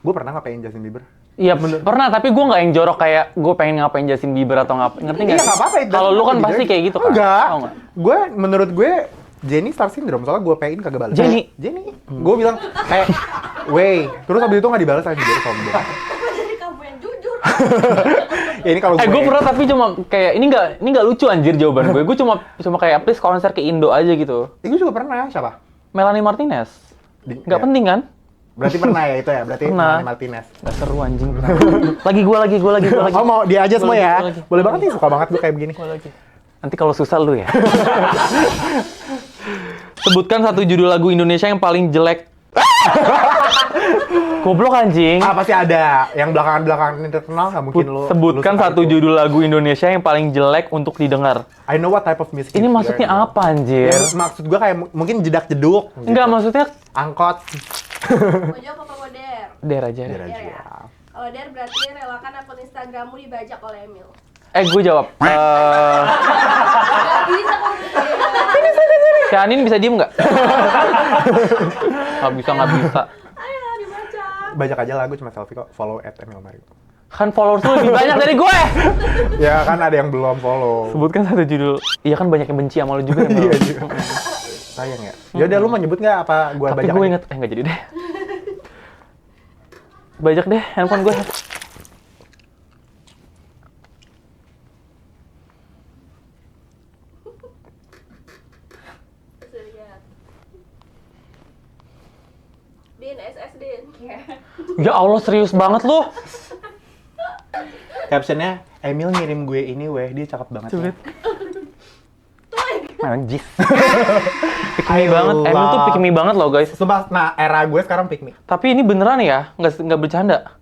Gue pernah ngapain Justin Bieber? Iya pernah, tapi gue nggak yang jorok kayak gue pengen ngapain Justin Bieber atau ngapain. Ngerti nggak? Iya nggak apa-apa itu. Kalau lu kan pasti kayak gitu kan? Enggak. Tau nggak? Menurut gue Jenny Star Syndrome, soalnya gue payin kagak bales. Jenny? Gue bilang kayak Wey, terus abis itu nggak dibalas aja jadi sombong. Apa jadi kamu yang jujur? Ya ini kalau Gue pernah tapi cuma kayak ini nggak lucu anjir jawaban gue. Gue cuma kayak please konser ke Indo aja gitu. Gue juga pernah, siapa? Melanie Martinez. Nggak Ya. penting kan? Berarti pernah ya itu ya, berarti Pernah. Melanie Martinez. Nggak seru anjing. lagi gue lagi. Oh mau dia aja semua ya? Gua lagi. Boleh banget nih, suka banget gue kayak begini. Gua lagi. Nanti kalau susah lu ya. Sebutkan satu judul lagu Indonesia yang paling jelek. Goblok anjing. Ah pasti ada, yang belakangan ini terkenal nggak mungkin lu. Sebutkan lu suka satu itu. judul lagu Indonesia yang paling jelek untuk didengar. I know what type of music. Ini you maksudnya hear. apa anjir? Ya, maksud gue kayak mungkin jedak-jeduk. gitu. Enggak, maksudnya Angkot. Mau jawab apa mau der? Der aja. Biar Der aja. ya? Kalau der berarti relakan akun Instagrammu dibajak oleh Emil. Gue jawab. Gak bisa kamu Si Anin bisa diem nggak? Nggak bisa. Ayo dibajak. Bajak aja lah, gue cuma selfie kok. Follow @emilmario. Kan followers lu lebih banyak dari gue. Ya kan ada yang belum follow. Sebutkan satu judul. Iya kan banyak yang benci sama lu juga. Iya Mel. juga. Sayang ya. Ya udah lu mau nyebut nggak apa gue Tapi bajak? gue aja? inget, nggak jadi deh. Bajak deh handphone gue. Lihat. Din, SS Din. Ya Allah serius banget lu. Captionnya Emil ngirim gue ini weh, dia cakep banget. Ya. Anjis. Pick me banget. Emil tuh pick me banget loh guys. Sumpah, nah era gue sekarang pick me. Tapi ini beneran ya, nggak bercanda.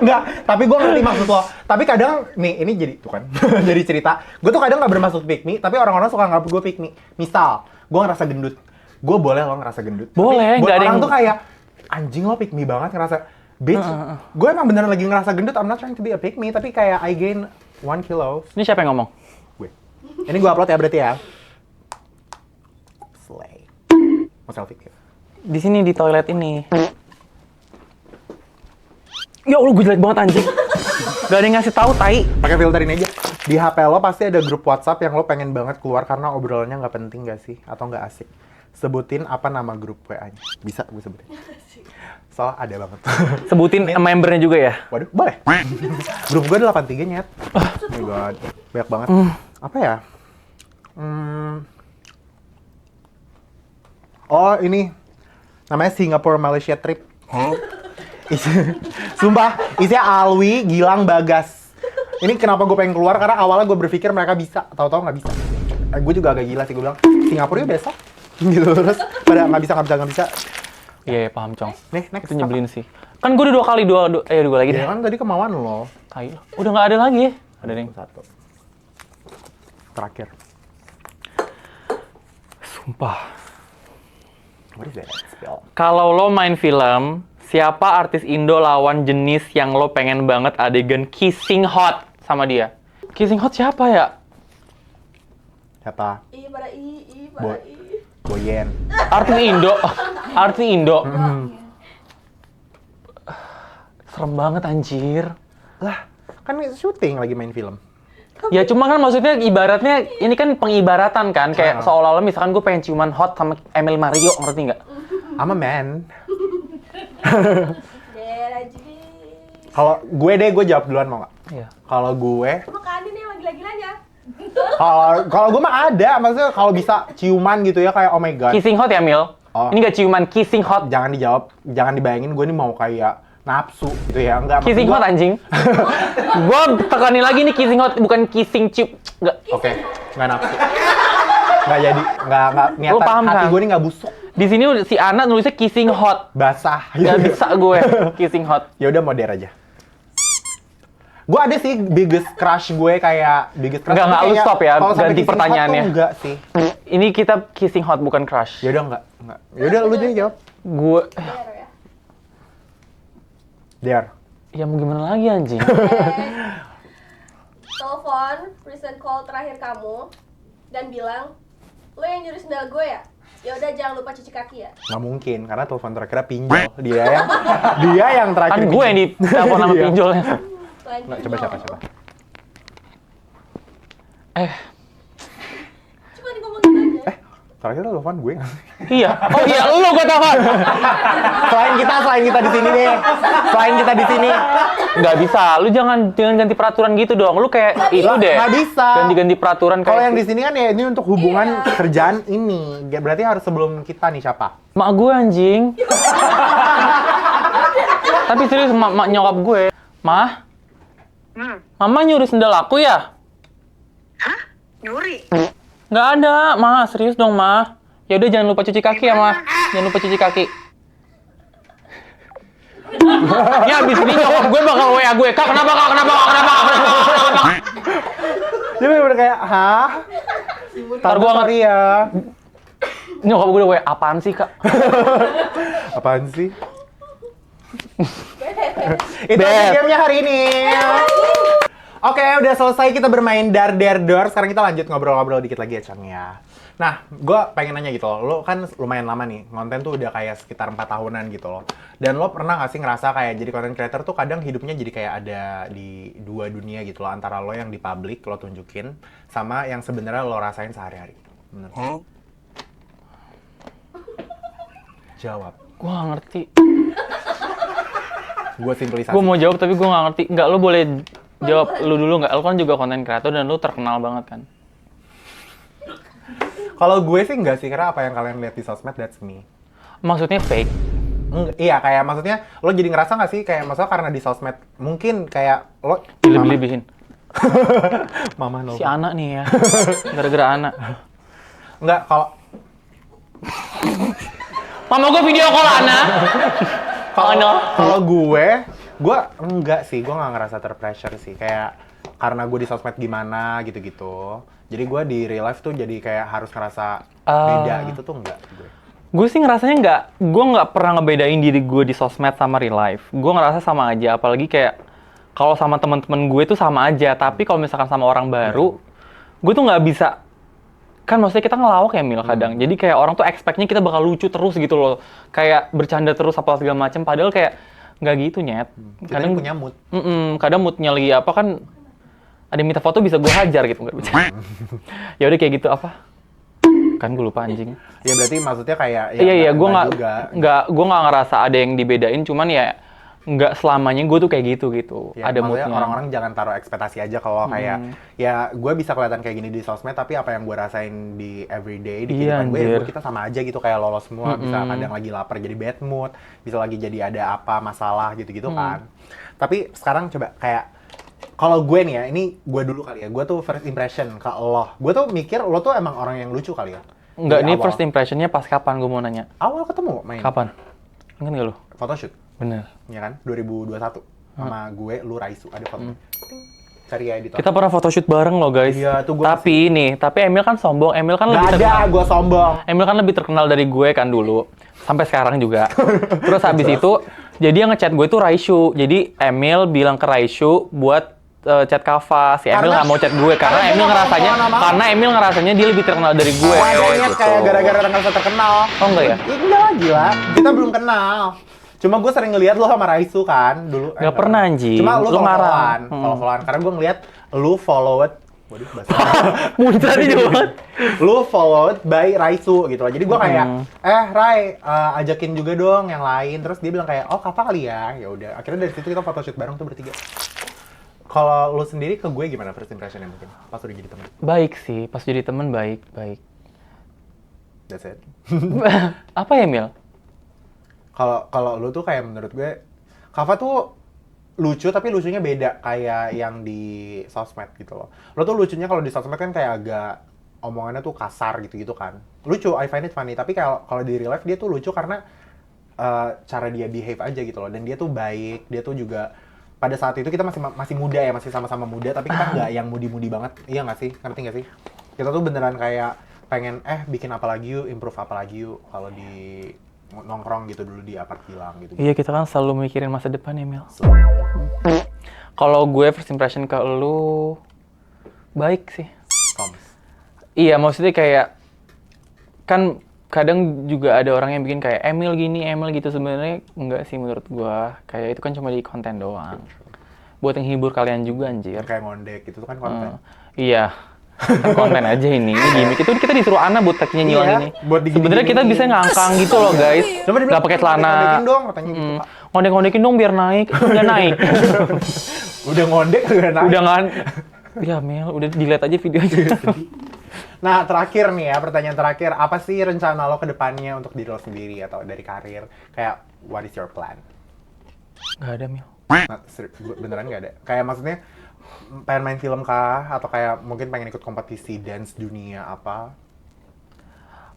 Enggak, tapi gue ngerti maksud lo. Tapi kadang, nih ini jadi, tuh kan, jadi cerita. Gue tuh kadang gak bermaksud pick me, tapi orang-orang suka nganggap gue pick me. Misal, gue ngerasa gendut. Gue boleh lo ngerasa gendut. Boleh, Tapi buat nggak ada orang yang- tuh kayak, anjing lo pick me banget ngerasa. Bitch, gue emang beneran lagi ngerasa gendut, I'm not trying to be a pick me, tapi kayak I gain 1 kilo. Ini siapa yang ngomong? Gue. Ini gue upload ya berarti ya. Slay. Mau selfie? Di sini di toilet ini. Ya Allah, gue jelek banget anjing. Gak ada yang ngasih tahu tai. Pakai filter ini aja. Di HP lo pasti ada grup WhatsApp yang lo pengen banget keluar karena obrolannya nggak penting gak sih? Atau nggak asik? Sebutin apa nama grup WA-nya. Bisa gue sebutin. Soalnya ada banget. Sebutin membernya juga ya. Waduh, boleh. Grup gue 83 nyet. Oh my god. Banyak banget. Apa ya? Oh, ini. Namanya Singapore Malaysia Trip. Sumpah, isinya Alwi, Gilang, Bagas. Ini kenapa gue pengen keluar, karena awalnya gue berpikir mereka bisa, tahu-tahu nggak bisa. Gue juga agak gila sih, gue bilang, Singapura yuk besok. Gitu, terus pada nggak bisa. Iya, paham Cong. Nih, next. Itu nyebelin sih. Kan gue udah dua kali lagi deh. Ya kan tadi kemauan lo. Tai lo. Udah nggak ada lagi ya? Ada nih. Satu. Terakhir. Sumpah. What is that? Spell. Kalau lo main film, siapa artis Indo lawan jenis yang lo pengen banget adegan kissing hot sama dia? Kissing hot siapa ya? Siapa? I pada Boy. Boyen. Artis Indo. Artis Indo. Serem banget anjir. Lah, kan syuting lagi main film. Ya cuma kan maksudnya ibaratnya ini kan pengibaratan kan kayak seolah-olah misalkan gue pengen ciuman hot sama Emil Mario, ngerti nggak? I'm a man. Der aja. Kalau gue deh, gue jawab duluan mau nggak? Iya. Kalau gue, Makan ini emang gila-gilanya. kalau gue mah ada, maksudnya kalau bisa ciuman gitu ya kayak oh my god. Kissing hot ya Mil? Oh. Ini nggak ciuman, kissing hot. Jangan dijawab, jangan dibayangin gue nih mau kayak nafsu gitu ya, enggak. Kissing hot anjing. Gue tekanin lagi nih kissing hot, bukan kissing cium. Nggak. Oke, nggak nafsu. Nggak jadi, nggak niatan. Lu paham hati kan? gue nih nggak busuk, Di sini si Ana nulisnya kissing hot. basah. Gak bisa gue kissing hot. Ya udah modern aja. Gue ada sih biggest crush gue kayak biggest crush. Enggak, tapi lu kayak stop ya, kalau sampai ganti kissing hot pertanyaannya. tuh enggak sih. Ini kita kissing hot bukan crush. Ya udah enggak. Ya udah lu jadi jawab. Gue Der ya. Der. ya mau gimana lagi anjing? Telepon recent call terakhir kamu dan bilang, lo yang nyuri sendal gue ya? Ya udah jangan lupa cuci kaki ya. Nggak mungkin, karena telepon terakhirnya pinjol. Dia yang terakhir. Kan gue yang ditelepon sama Iya. pinjolnya. Selain Nggak, pinjol. coba. Cuma ngomongin aja. Terakhir lo telepon gue nggak sih? Iya. Oh iya, lu gue telepon. Selain kita di sini deh. Selain kita di sini. Nggak bisa. Lu jangan ganti peraturan gitu dong. Lu kayak itu deh. Nggak bisa. Ganti peraturan kayak. Kalau yang di sini kan ya ini untuk hubungan kerjaan ini. Berarti harus sebelum kita nih siapa? Mak gue anjing. Tapi serius mak nyokap gue. Mah? Mama nyuri sendal aku ya? Hah? Nyuri? Nggak ada, Ma. Serius dong, Ma. Ya udah jangan lupa cuci kaki ya, Ma. Jangan lupa cuci kaki. Ya abis ini nyokap gue bakal WA gue. Kak, kenapa? Dia bener-bener kayak, hah? Ntar gue sorry ya. Nyokap gue udah WA, apaan sih, Kak? Apaan sih? Itu aja gamenya hari ini. Oke, udah selesai kita bermain Dar Der Dor. Sekarang kita lanjut ngobrol-ngobrol dikit lagi ya, Cang ya. Nah, gue pengen nanya gitu loh. Lo kan lumayan lama nih, konten tuh udah kayak sekitar 4 tahunan gitu loh. Dan lo pernah gak sih ngerasa kayak jadi content creator tuh kadang hidupnya jadi kayak ada di dua dunia gitu loh. Antara lo yang di public, lo tunjukin, sama yang sebenarnya lo rasain sehari-hari. Menurut Jawab. Gue nggak ngerti. Gue simplisasi. Gue mau jawab tapi gue nggak ngerti. Nggak, lo boleh jawab lu dulu nggak? Lo kan juga konten kreator dan lo terkenal banget kan? Kalau gue sih enggak sih, karena apa yang kalian lihat di sosmed, that's me. Maksudnya fake? Iya, kayak maksudnya lo jadi ngerasa nggak sih kayak maksudnya karena di sosmed mungkin kayak lo Dilebih-lebihin. Mama no. Si anak nih ya. Gara-gara anak. Enggak, kalau Mama gue video call anak. kalau gue enggak sih, gue nggak ngerasa terpressure sih, kayak karena gue di sosmed gimana gitu-gitu. Jadi gue di real life tuh jadi kayak harus ngerasa beda gitu tuh enggak gue. Gue sih ngerasanya gue nggak pernah ngebedain diri gue di sosmed sama real life. Gue ngerasa sama aja, apalagi kayak kalau sama teman-teman gue tuh sama aja. Tapi kalau misalkan sama orang baru, gue tuh nggak bisa. Kan maksudnya kita ngelawak ya Mil kadang. Jadi kayak orang tuh expect-nya kita bakal lucu terus gitu loh. Kayak bercanda terus apa segala macem. Padahal kayak nggak gitu nyet. Kadang punya mood. Kadang moodnya lagi apa kan. Ada yang minta foto bisa gue hajar gitu. Ya udah kayak gitu apa? Kan gue lupa anjing. Ya berarti maksudnya kayak Iya, gue gue nggak ngerasa ada yang dibedain, cuman ya nggak selamanya gue tuh kayak gitu. ya, ada maksudnya moodnya. orang-orang jangan taruh ekspektasi aja kalau kayak ya gue bisa kelihatan kayak gini di sosmed, tapi apa yang gue rasain di everyday di Iya, kehidupan gue, anjir. kita sama aja gitu, kayak lolos semua. Bisa kadang lagi lapar jadi bad mood, bisa lagi jadi ada apa masalah gitu-gitu kan. Tapi sekarang coba kayak kalau gue nih ya, ini gue dulu kali ya, gue tuh first impression ke lo. Gue tuh mikir lo tuh emang orang yang lucu kali ya. Enggak, Dari ini awal. first impression-nya pas kapan gue mau nanya? Awal ketemu main. Kapan? Ingat nggak lu? Photoshoot, Bener. ya kan? 2021. Sama gue, lu, Raisu, ada foto. Cari ya editor. Kita pernah photoshoot bareng loh guys. Iya, tuh gue Tapi Emil kan sombong. Emil kan Gak lebih ada, terkenal. gue sombong. Emil kan lebih terkenal dari gue kan dulu. Sampai sekarang juga. Terus habis itu, jadi yang ngechat gue itu Raisyu. Jadi Emil bilang ke Raisyu buat chat Kava. Si Emil nggak mau chat gue karena Emil ngerasanya dia lebih terkenal dari gue. Adanya gitu. kayak gara-gara ngerasa terkenal. Oh enggak ya? Iya, enggak lah, gila. Kita belum kenal. Cuma gue sering ngeliat lo sama Raisu kan dulu. Nggak pernah, anjing. Cuma Lu lu ngarang. follow-followan. Karena gue ngeliat lu followed. Waduh, bahasa. Mudah nih banget. Lu followed by Raisu gitu loh. Jadi gue kayak, Rai, ajakin juga dong yang lain. Terus dia bilang kayak, oh Kava kali ya. Ya udah. Akhirnya dari situ kita photoshoot bareng tuh bertiga. Kalau lu sendiri ke gue gimana first impression-nya mungkin? Pas udah jadi temen. Baik sih, pas jadi temen baik. That's it. Apa ya Mil? Kalau lu tuh kayak menurut gue, Kava tuh lucu tapi lucunya beda kayak yang di sosmed gitu loh. Lo tuh lucunya kalau di sosmed kan kayak agak omongannya tuh kasar gitu-gitu kan. Lucu, I find it funny. Tapi kalau di real life dia tuh lucu karena cara dia behave aja gitu loh. Dan dia tuh baik, dia tuh juga pada saat itu kita masih muda ya, masih sama-sama muda, tapi kita nggak yang mudi-mudi banget. Iya nggak sih? Ngerti nggak sih? Kita tuh beneran kayak pengen bikin apa lagi yuk, improve apa lagi yuk kalau di nongkrong gitu dulu di apart Gilang gitu. Iya, kita kan selalu mikirin masa depan ya Mil. Kalau gue first impression ke lu baik sih. Toms. Iya, maksudnya kayak kan kadang juga ada orang yang bikin kayak Emil gini, Emil gitu. Sebenarnya enggak sih menurut gua. Kayak itu kan cuma di konten doang. Buat yang hibur kalian juga anjir. Yang kayak ngondek gitu tuh kan konten. Iya. Konten aja ini gimmick. Itu kita disuruh Ana buat tekniknya nyilang Iya, ini. buat digini-gini. Sebenarnya kita bisa ngangkang gitu loh guys. Coba dibilang, Gak pakai celana. ngondek-ngondekin dong, katanya gitu, Kak. Ngondek-ngondekin dong biar naik. Udah naik. Udah ngondek, udah naik. Udah nggak. Ya Mel, udah delete aja videonya. Nah, terakhir nih ya, pertanyaan terakhir. Apa sih rencana lo ke depannya untuk diri lo sendiri atau dari karir? Kayak, what is your plan? Gak ada Mel. Nah, beneran nggak ada? Kayak maksudnya, pengen main film kah? Atau kayak mungkin pengen ikut kompetisi dance dunia apa?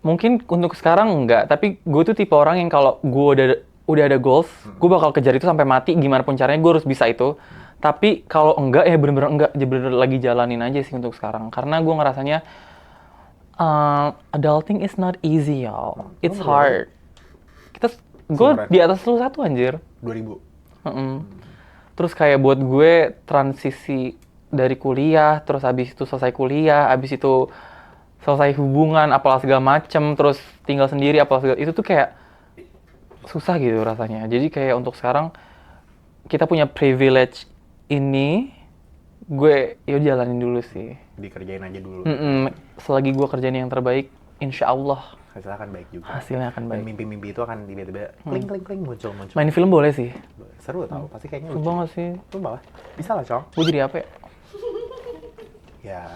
Mungkin untuk sekarang enggak, tapi gue tuh tipe orang yang kalau gue udah ada goals, gue bakal kejar itu sampai mati, gimana pun caranya gue harus bisa itu. Tapi kalau enggak ya bener-bener enggak, bener-bener lagi jalanin aja sih untuk sekarang. Karena gue ngerasanya adulting is not easy y'all, it's hard. Gue di atas lu satu anjir. 2000. Terus kayak buat gue transisi dari kuliah, terus habis itu selesai kuliah, habis itu selesai hubungan, apalah segala macem, terus tinggal sendiri, apalah segala, itu tuh kayak susah gitu rasanya. Jadi kayak untuk sekarang, kita punya privilege ini, gue ya jalanin dulu sih. Dikerjain aja dulu. Selagi gue kerjain yang terbaik, insya Allah Hasilnya akan baik juga. hasilnya akan Dan baik. mimpi-mimpi itu akan tiba-tiba kling muncul. Main film boleh sih. Seru tau, pasti kayaknya Seru lucu. banget sih. Coba lah. Bisa lah, Cong. Gue jadi apa ya? Ya,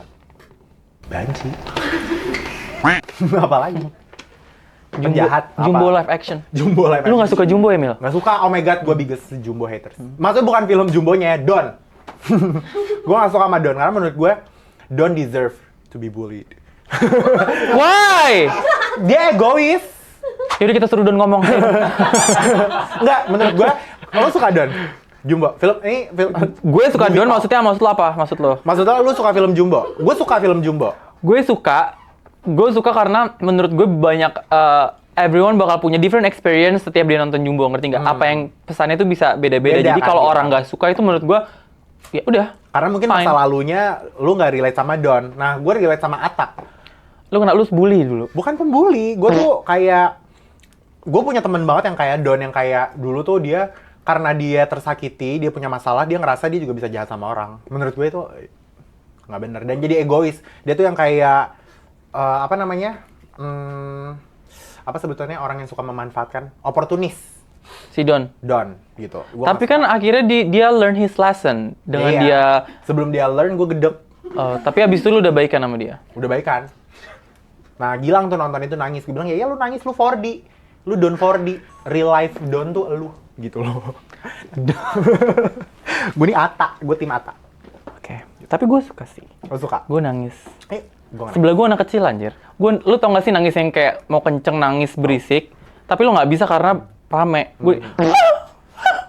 banci. Apa lagi? Penjahat. Jumbo apa? live action. Jumbo live Lu nggak suka Jumbo ya, Mil? Nggak suka, oh my god, gue biggest Jumbo haters. Maksudnya bukan film Jumbonya, Don. Gue nggak suka sama Don, karena menurut gue, Don deserve to be bullied. Why? Dia egois. Yaudah kita suruh Don ngomong. Enggak, menurut gue, lo suka Don? Jumbo, film ini film. Gue suka Don, maksudnya maksud lo apa? Maksud lo? Maksudnya lu suka film Jumbo? Gue suka film Jumbo. Gue suka karena menurut gue banyak everyone bakal punya different experience setiap dia nonton Jumbo, ngerti nggak? Apa yang pesannya itu bisa beda-beda. Beda Jadi kan, kalau gitu. orang nggak suka itu menurut gue ya udah. Karena mungkin Fine. masa lalunya lu nggak relate sama Don. Nah, gue relate sama Atta. Lu bully dulu. Bukan pembuli, gue tuh kayak gue punya temen banget yang kayak Don, yang kayak dulu tuh dia karena dia tersakiti, dia punya masalah, dia ngerasa dia juga bisa jahat sama orang. Menurut gue itu nggak bener dan jadi egois. Dia tuh yang kayak apa namanya? Apa sebetulnya orang yang suka memanfaatkan, oportunis. Si Don. Don gitu. Tapi kan akhirnya dia learn his lesson dengan dia. Sebelum dia learn, gue gedek. Tapi abis itu lu udah baikan sama dia. Udah baikan. Nah, Gilang tuh nonton itu nangis. Gue bilang, ya lu nangis, lu 4D. Lu Don 4D. Real life Don tuh elu. Gitu loh. Gue nih Atta. Gue tim Atta. Oke. Tapi gue suka sih. Lo suka? Gue nangis. Gue Sebelah gue anak kecil anjir. Lu tau gak sih nangis yang kayak mau kenceng nangis berisik, tapi lu nggak bisa karena rame. Gue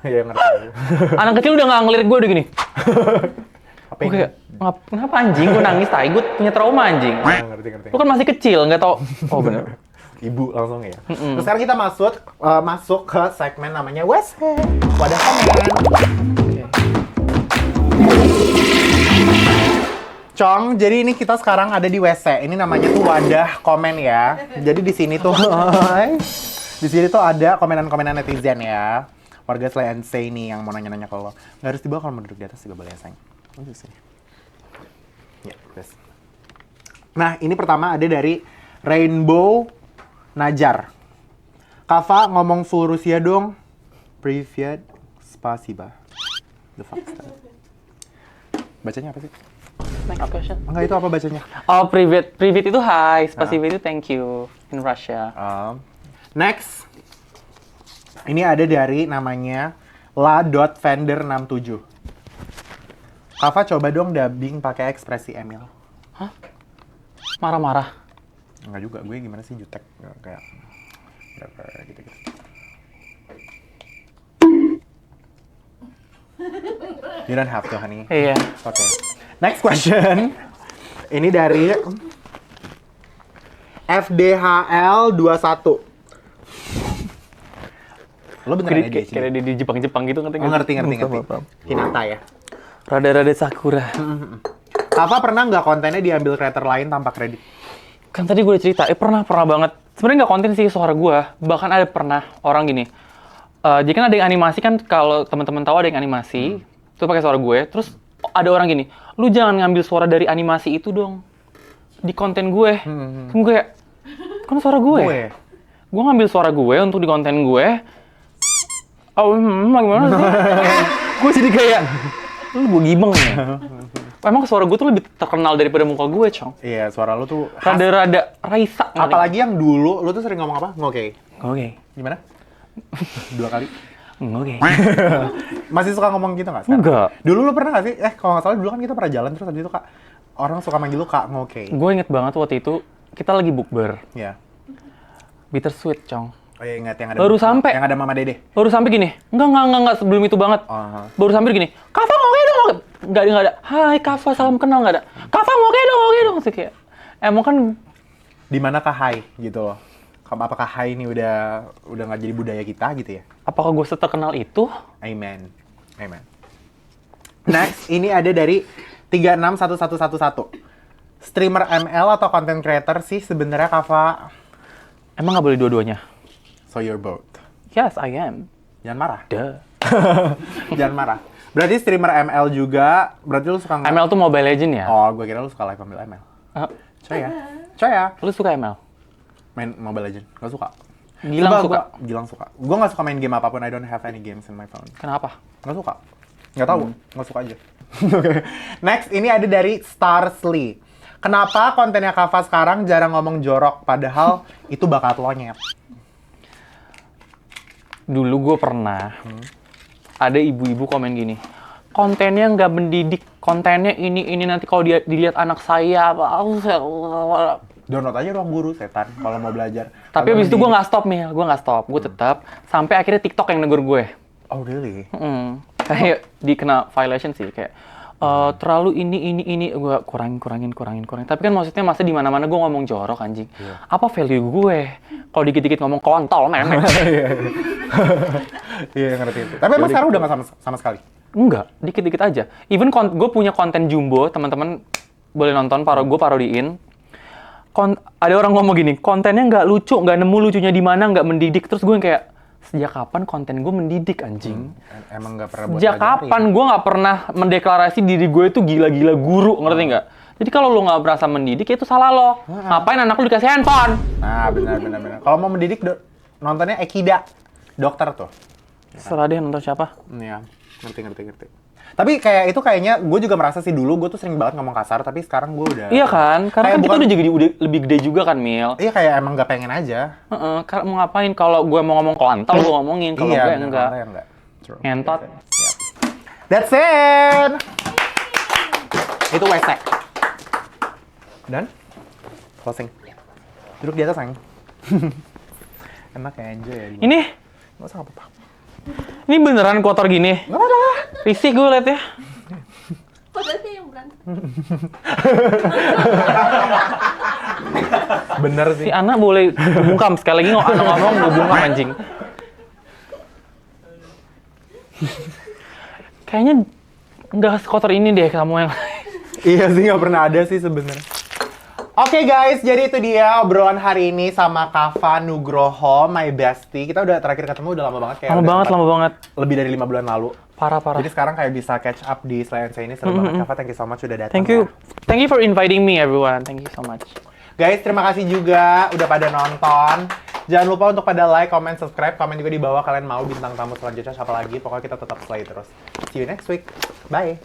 Iya, ngerti. anak kecil udah nggak ngelirik gue udah gini. Apa Gue yang... kayak kenapa anjing gue nangis tai, gue punya trauma anjing. Ngerti. Lu kan masih kecil nggak tau. Oh bener. Ibu langsung ya. Terus sekarang kita masuk ke segmen namanya WC. Wadah komen. Cong, jadi ini kita sekarang ada di WC. Ini namanya tuh wadah komen ya. Jadi di sini tuh, di sini tuh ada komenan-komenan netizen ya. Warga Slay and Say nih yang mau nanya-nanya ke lo. Nggak harus dibawa, kalau mau duduk di atas juga boleh ya, sayang. Ya, terus. Nah, ini pertama ada dari Rainbow Najar. Kava ngomong full Rusia dong. Privyet spasiba. The fuck is that? Bacanya apa sih? Next question. Enggak, itu apa bacanya? Oh, privet itu hi, spasiba itu thank you in Russia. Next. Ini ada dari namanya la.vendor67. Kava coba dong dubbing pakai ekspresi Emil. Hah? Marah-marah? Enggak juga, gue gimana sih jutek kayak gitu-gitu. You don't have to, honey. Iya. Oke. Next question. Ini dari FDHL21. Lo beneran ada di sini? Kayak di Jepang-Jepang gitu ngerti Oh, ngerti. Paham. Hinata ya. Rada-rada Sakura. Kava pernah nggak kontennya diambil creator lain tanpa kredit? Kan tadi gue udah cerita, pernah banget. Sebenarnya nggak konten sih suara gue. Bahkan ada pernah orang gini. Jadi kan ada yang animasi kan, kalau teman-teman tahu ada yang animasi, itu pakai suara gue. Terus ada orang gini, lu jangan ngambil suara dari animasi itu dong. di konten gue. Gue kayak, kan suara gue. Gue ngambil suara gue untuk di konten gue. Oh, gimana sih? Gue jadi kayak, lu gue gibeng ya? Emang suara gue tuh lebih terkenal daripada muka gue, Cong. Iya, suara lu tuh Rada-rada Raisa. apalagi yang dulu, lu tuh sering ngomong apa? Ngoke. Oke. Gimana? 2 kali. Oke. Masih suka ngomong gitu nggak sekarang? Enggak. Dulu lu pernah nggak sih? Kalau nggak salah dulu kan kita pernah jalan terus habis itu Kak, orang suka manggil lu Kak Ngoke. Gue inget banget waktu itu, kita lagi bukber. Iya. Bittersweet, Cong. Oh iya, ingat yang ada Baru sampai. yang ada Mama Dede. Baru sampai gini. Enggak, sebelum itu banget. Baru sampai gini. Kava ngoke dong. Enggak ada. Hai Kava, salam kenal enggak ada. Kava ngoke dong. Masih kayak emang kan Di mana Kak Hai gitu loh. Apakah Hai ini udah nggak jadi budaya kita gitu ya? apakah gue seterkenal itu? Amen. Amen. Next, ini ada dari 361111. Streamer ML atau content creator sih sebenarnya Kava? Emang nggak boleh dua-duanya? So you're both. Yes, I am. Jangan marah. Duh. Jangan marah. Berarti streamer ML juga, berarti lu suka ML tuh Mobile Legend ya? Oh, gue kira lu suka live ambil ML. Coy ya. Lu suka ML? Main Mobile Legend, gak suka. Gilang suka? Gilang suka. Gue gak suka main game apapun, I don't have any games in my phone. Kenapa? Gak suka. Gak tahu, gak suka aja. Next, ini ada dari Starsly. Kenapa kontennya Kava sekarang jarang ngomong jorok, padahal itu bakat lo nyet? Dulu gue pernah ada ibu-ibu komen gini, kontennya nggak mendidik, kontennya ini nanti kalau dia dilihat anak saya apa, Download aja ruang guru, setan, kalau mau belajar. tapi abis itu gue nggak stop nih, gue tetap sampai akhirnya TikTok yang negur gue. Oh really? Kayak dikena violation sih, kayak terlalu ini gue kurangin. Tapi kan maksudnya masa di mana-mana gue ngomong jorok anjing. Apa value gue? Kalau dikit-dikit ngomong kontol nenek. Iya, ngerti itu. Tapi emang sekarang udah nggak sama sekali? Enggak, dikit-dikit aja. Even gue punya konten Jumbo, teman-teman boleh nonton, gue parodiin. Ada orang ngomong gini, kontennya nggak lucu, nggak nemu lucunya di mana, nggak mendidik. Terus gue yang kayak, sejak kapan konten gue mendidik anjing? Emang nggak pernah buat Sejak kapan gue nggak pernah mendeklarasi diri gue itu gila-gila guru, ngerti nggak? Jadi kalau lo nggak berasa mendidik, ya itu salah lo. Ngapain anak lo dikasih handphone? Nah, benar. Kalau mau mendidik, nontonnya Ekida. Dokter tuh. Serah deh nonton siapa. Iya, ngerti. Tapi kayak itu kayaknya, gue juga merasa sih dulu gue tuh sering banget ngomong kasar, tapi sekarang gue udah... Iya kan? Karena kan kita udah lebih gede juga kan, Mil. Iya, kayak emang nggak pengen aja. Karena mau ngapain? Kalau gue mau ngomong kontol, gue ngomongin. Kalau gue enggak. True. Ngentot. Yep. That's it! Itu WC. Dan? Closing. Duduk di atas, sayang. Enak ya, enjoy ya. Ini? Nggak usah apa-apa. Ini beneran kotor gini? Nggak apa-apa. Risih gue liat ya. Kok berarti yang berantem? Bener sih. Si Ana boleh bungkam. Sekali lagi Ana ngomong, gue bungkam anjing. Kayaknya nggak sekotor ini deh kamu yang... Iya sih, nggak pernah ada sih sebenarnya. Oke guys, jadi itu dia obrolan hari ini sama Kava Nugroho, my bestie. Kita udah terakhir ketemu udah lama banget. Kayak Lama banget. Lebih dari 5 bulan lalu. Parah. Jadi sekarang kayak bisa catch up di Selayansa ini. Seru banget. Kava, thank you so much udah datang. Thank you. Thank you for inviting me everyone. Thank you so much. Guys, terima kasih juga udah pada nonton. Jangan lupa untuk pada like, comment, subscribe. Komen juga di bawah kalian mau bintang tamu selanjutnya siapa lagi. Pokoknya kita tetap slay terus. See you next week. Bye.